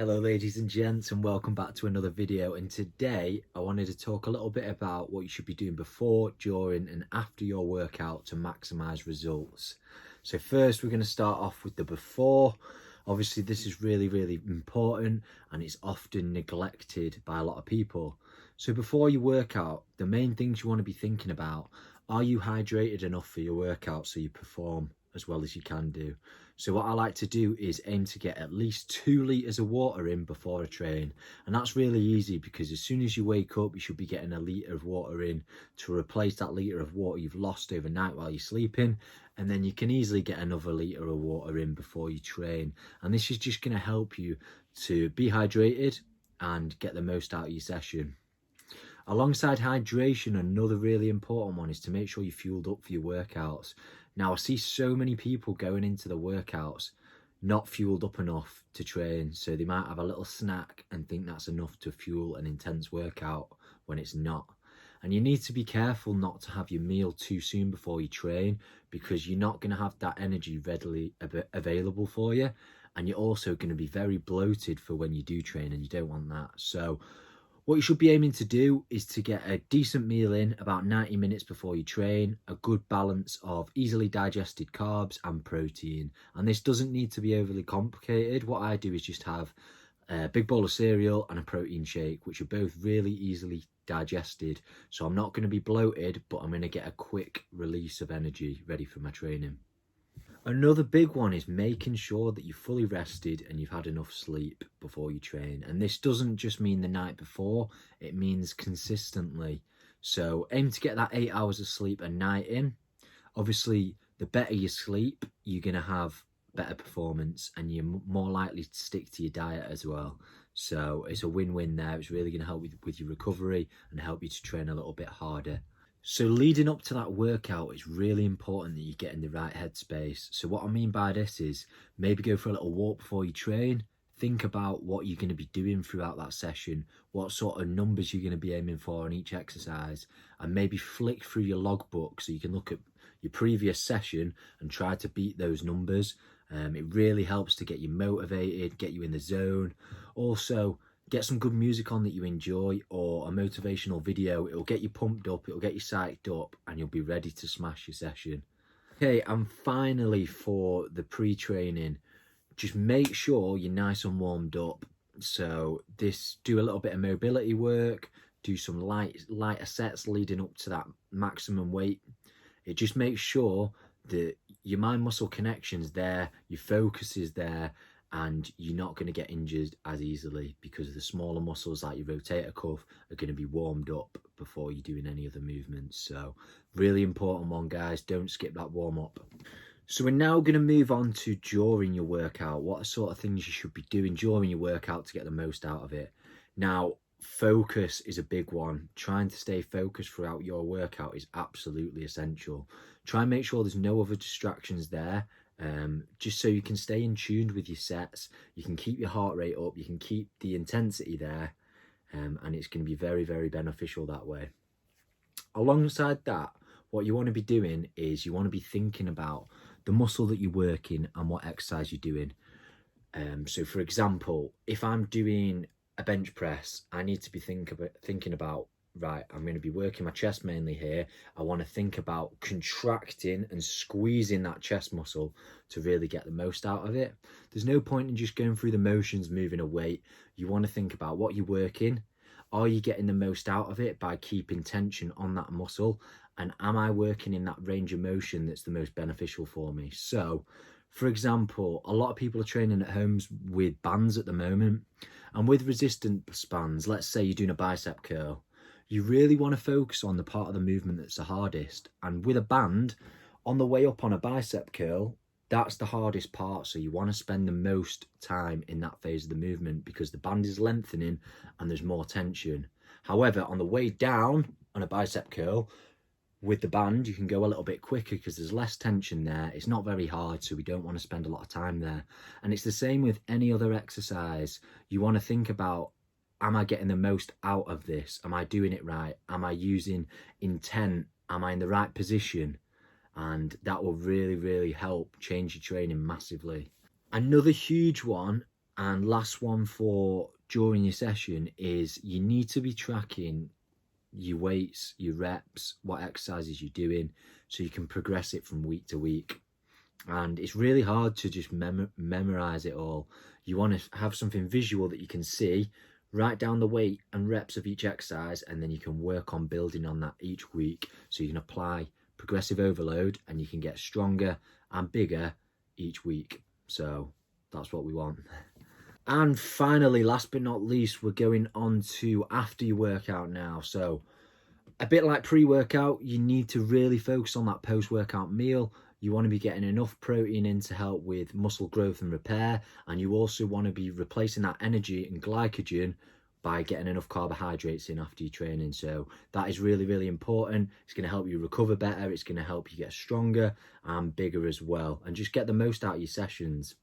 Hello ladies and gents, and welcome back to another video. And today I wanted to talk a little bit about what you should be doing before, during and after your workout to maximize results. So first we're going to start off with the before. Obviously this is really important and it's often neglected by a lot of people. So before you work out, the main things you want to be thinking about: are you hydrated enough for your workout so you perform as well as you can do? So what I like to do is aim to get at least 2 litres of water in before I train. And that's really easy because as soon as you wake up, you should be getting a litre of water in to replace that litre of water you've lost overnight while you're sleeping. And then you can easily get another litre of water in before you train. And this is just going to help you to be hydrated and get the most out of your session. Alongside hydration, another really important one is to make sure you're fueled up for your workouts. Now, I see so many people going into the workouts not fueled up enough to train, so they might have a little snack and think that's enough to fuel an intense workout when it's not. And you need to be careful not to have your meal too soon before you train, because you're not going to have that energy readily available for you, and you're also going to be very bloated for when you do train, and you don't want that. So what you should be aiming to do is to get a decent meal in about 90 minutes before you train, a good balance of easily digested carbs and protein. And this doesn't need to be overly complicated. What I do is just have a big bowl of cereal and a protein shake, which are both really easily digested. So I'm not going to be bloated, but I'm going to get a quick release of energy ready for my training. Another big one is making sure that you're fully rested and you've had enough sleep before you train. And this doesn't just mean the night before, it means consistently. So aim to get that 8 hours of sleep a night in. Obviously, the better you sleep, you're going to have better performance and you're more likely to stick to your diet as well. So it's a win-win there. It's really going to help with your recovery and help you to train a little bit harder. So leading up to that workout, it's really important that you get in the right headspace. So what I mean by this is maybe go for a little walk before you train. Think about what you're going to be doing throughout that session, what sort of numbers you're going to be aiming for on each exercise, and maybe flick through your logbook so you can look at your previous session and try to beat those numbers. It really helps to get you motivated, get you in the zone. Also, get some good music on that you enjoy, or a motivational video. It'll get you pumped up, it'll get you psyched up, and you'll be ready to smash your session. Okay, and finally for the pre-training, just make sure you're nice and warmed up. So do a little bit of mobility work, do some lighter sets leading up to that maximum weight. It just makes sure that your mind muscle connection's there, your focus is there, and you're not going to get injured as easily because the smaller muscles like your rotator cuff are going to be warmed up before you're doing any other movements. So really important one, guys. Don't skip that warm up. So we're now going to move on to during your workout. What sort of things you should be doing during your workout to get the most out of it. Now, focus is a big one. Trying to stay focused throughout your workout is absolutely essential. Try and make sure there's no other distractions there. Just so you can stay in tune with your sets, you can keep your heart rate up, you can keep the intensity there, and it's going to be very beneficial that way. Alongside that, what you want to be doing is you want to be thinking about the muscle that you're working and what exercise you're doing. So for example, if I'm doing a bench press, I need to be thinking about, right, I'm going to be working my chest mainly here. I want to think about contracting and squeezing that chest muscle to really get the most out of it. There's no point in just going through the motions, moving a weight. You want to think about what you're working. Are you getting the most out of it by keeping tension on that muscle? And am I working in that range of motion that's the most beneficial for me? So, for example, a lot of people are training at home with bands at the moment. And with resistance bands, let's say you're doing a bicep curl, you really want to focus on the part of the movement that's the hardest. And with a band, on the way up on a bicep curl, that's the hardest part. So you want to spend the most time in that phase of the movement because the band is lengthening and there's more tension. However, on the way down on a bicep curl, with the band, you can go a little bit quicker because there's less tension there. It's not very hard, so we don't want to spend a lot of time there. And it's the same with any other exercise. You want to think about, am I getting the most out of this? Am I doing it right? Am I using intent? Am I in the right position? And that will really help change your training massively. Another huge one And last one for during your session is you need to be tracking your weights, your reps, what exercises you're doing, so you can progress it from week to week. And it's really hard to just memorize it all. You want to have something visual that you can see, write down the weight and reps of each exercise, and then you can work on building on that each week, so you can apply progressive overload and you can get stronger and bigger each week. So that's what we want. And finally, last but not least, we're going on to after your workout now. So a bit like pre-workout, you need to really focus on that post-workout meal. You want to be getting enough protein in to help with muscle growth and repair, and you also want to be replacing that energy and glycogen by getting enough carbohydrates in after your training. So that is really, really important. It's going to help you recover better. It's going to help you get stronger and bigger as well, and just get the most out of your sessions.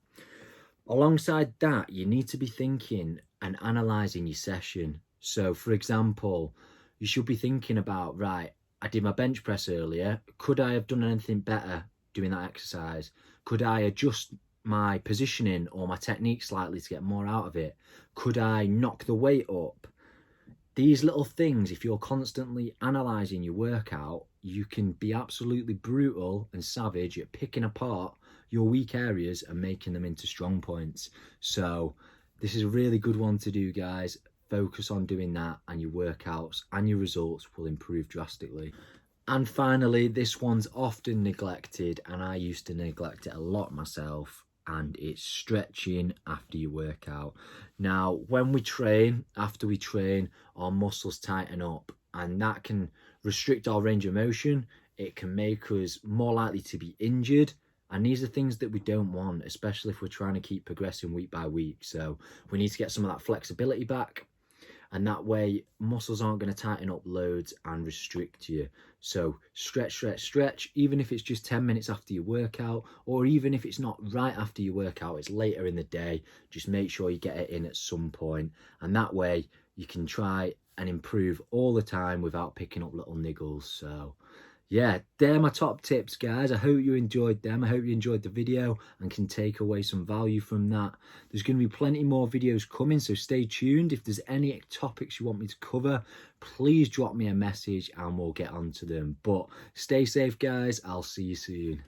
Alongside that, you need to be thinking and analysing your session. So for example, you should be thinking about, right, I did my bench press earlier. Could I have done anything better doing that exercise? Could I adjust my positioning or my technique slightly to get more out of it? Could I knock the weight up? These little things, if you're constantly analysing your workout, you can be absolutely brutal and savage at picking apart your weak areas and making them into strong points. So this is a really good one to do, guys. Focus on doing that, and your workouts and your results will improve drastically. And finally, this one's often neglected, and I used to neglect it a lot myself, and it's stretching after your workout. Now, when we train, after we train, our muscles tighten up, and that can restrict our range of motion. It can make us more likely to be injured, and these are things that we don't want, especially if we're trying to keep progressing week by week. So we need to get some of that flexibility back, and that way muscles aren't going to tighten up loads and restrict you. So stretch, stretch, stretch, even if it's just 10 minutes after your workout, or even if it's not right after your workout, it's later in the day, just make sure you get it in at some point, and that way you can try and improve all the time without picking up little niggles. So yeah, they're my top tips, guys. I hope you enjoyed them. I hope you enjoyed the video and can take away some value from that. There's going to be plenty more videos coming, so stay tuned. If there's any topics you want me to cover, please drop me a message and we'll get onto them. But stay safe, guys. I'll see you soon.